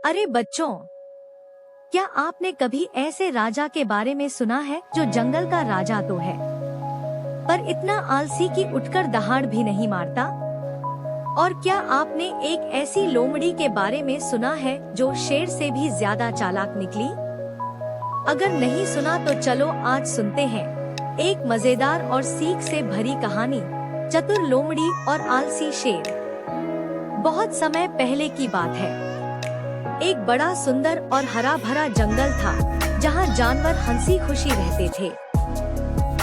अरे बच्चों, क्या आपने कभी ऐसे राजा के बारे में सुना है जो जंगल का राजा तो है, पर इतना आलसी कि उठकर दहाड़ भी नहीं मारता? और क्या आपने एक ऐसी लोमड़ी के बारे में सुना है जो शेर से भी ज्यादा चालाक निकली? अगर नहीं सुना तो चलो आज सुनते हैं एक मजेदार और सीख से भरी कहानी, चतुर लोमड़ी और आलसी शेर। बहुत समय पहले की बात है। एक बड़ा सुंदर और हरा भरा जंगल था जहाँ जानवर हंसी खुशी रहते थे।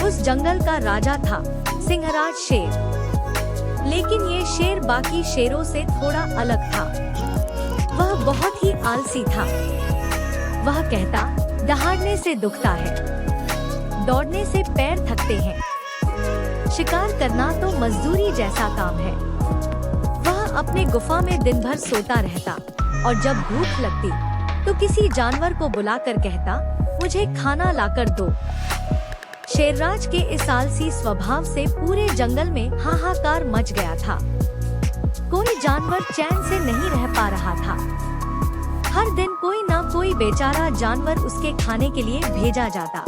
उस जंगल का राजा था सिंहराज शेर। लेकिन ये शेर बाकी शेरों से थोड़ा अलग था। वह बहुत ही आलसी था। वह कहता, दहाड़ने से दुखता है, दौड़ने से पैर थकते हैं, शिकार करना तो मजदूरी जैसा काम है। वह अपने गुफा में दिन भर सोता रहता और जब भूख लगती तो किसी जानवर को बुलाकर कहता, मुझे खाना लाकर दो। शेरराज के इस आलसी स्वभाव से पूरे जंगल में हाहाकार मच गया था। कोई जानवर चैन से नहीं रह पा रहा था। हर दिन कोई न कोई बेचारा जानवर उसके खाने के लिए भेजा जाता।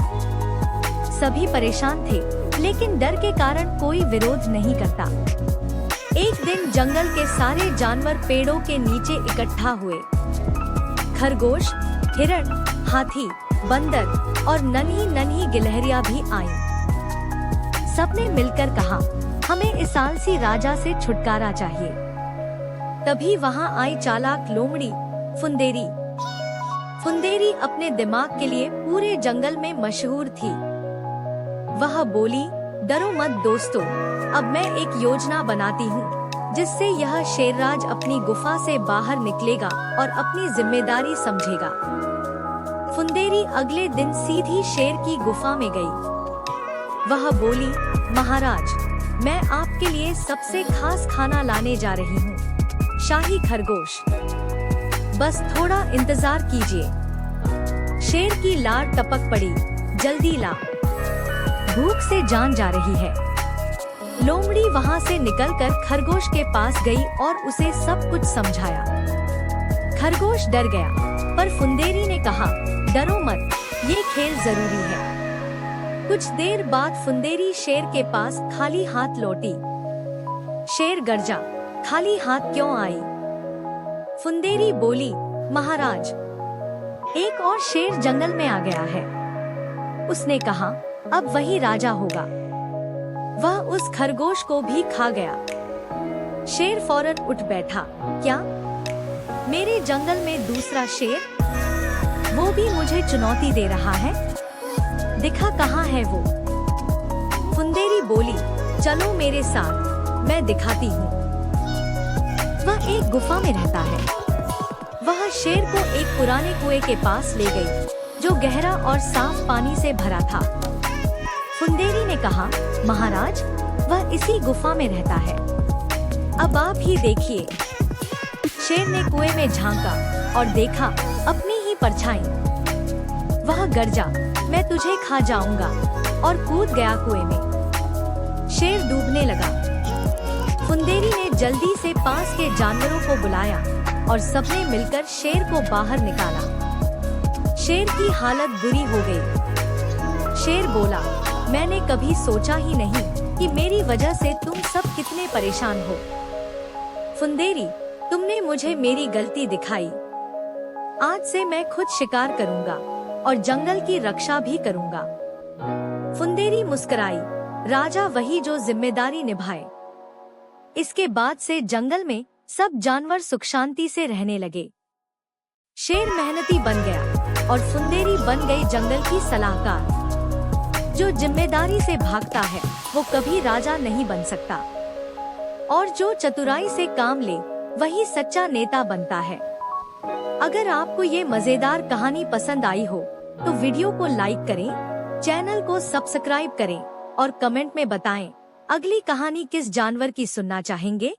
सभी परेशान थे, लेकिन डर के कारण कोई विरोध नहीं करता। एक दिन जंगल के सारे जानवर पेड़ों के नीचे इकट्ठा हुए। खरगोश, हिरण, हाथी, बंदर और नन्ही नन्ही गिलहरियां भी आईं। सबने मिलकर कहा, हमें इस आलसी राजा से छुटकारा चाहिए। तभी वहां आई चालाक लोमड़ी फुंदेरी। फुंदेरी अपने दिमाग के लिए पूरे जंगल में मशहूर थी। वह बोली, डरो मत दोस्तों, अब मैं एक योजना बनाती हूँ जिससे यह शेरराज अपनी गुफा से बाहर निकलेगा और अपनी जिम्मेदारी समझेगा। फुंदेरी अगले दिन सीधी शेर की गुफा में गई। वह बोली, महाराज, मैं आपके लिए सबसे खास खाना लाने जा रही हूँ, शाही खरगोश। बस थोड़ा इंतजार कीजिए। शेर की लार टपक पड़ी, जल्दी ला, भूख से जान जा रही है। लोमड़ी वहां से निकलकर खरगोश के पास गई और उसे सब कुछ समझाया। खरगोश डर गया, पर फुंदेरी ने कहा, डरो मत, ये खेल जरूरी है। कुछ देर बाद फुंदेरी शेर के पास खाली हाथ लौटी। शेर गरजा, खाली हाथ क्यों आई? फुंदेरी बोली, महाराज, एक और शेर जंगल में आ गया है। उसने कहा, अब वही राजा होगा। वह उस खरगोश को भी खा गया। शेर फौरन उठ बैठा, क्या? मेरे जंगल में दूसरा शेर? वो भी मुझे चुनौती दे रहा है? दिखा कहाँ है वो? फुंदेरी बोली, चलो मेरे साथ, मैं दिखाती हूँ। वह एक गुफा में रहता है। वह शेर को एक पुराने कुएं के पास ले गई, जो गहरा और साफ पानी से भरा था। फुंदेरी ने कहा, महाराज, वह इसी गुफा में रहता है, अब आप ही देखिए। शेर ने कुएं में झांका और देखा अपनी ही परछाई। वह गरजा, मैं तुझे खा जाऊंगा, और कूद गया कुएं में। शेर डूबने लगा। फुंदेरी ने जल्दी से पास के जानवरों को बुलाया और सबने मिलकर शेर को बाहर निकाला। शेर की हालत बुरी हो गई। शेर बोला, मैंने कभी सोचा ही नहीं कि मेरी वजह से तुम सब कितने परेशान हो। फुंदेरी, तुमने मुझे मेरी गलती दिखाई। आज से मैं खुद शिकार करूंगा और जंगल की रक्षा भी करूंगा। फुंदेरी मुस्कुराई, राजा वही जो जिम्मेदारी निभाए। इसके बाद से जंगल में सब जानवर सुख शांति से रहने लगे। शेर मेहनती बन गया और फुंदेरी बन गई जंगल की सलाहकार। जो जिम्मेदारी से भागता है वो कभी राजा नहीं बन सकता, और जो चतुराई से काम ले वही सच्चा नेता बनता है। अगर आपको ये मजेदार कहानी पसंद आई हो तो वीडियो को लाइक करें, चैनल को सब्सक्राइब करें और कमेंट में बताएं अगली कहानी किस जानवर की सुनना चाहेंगे।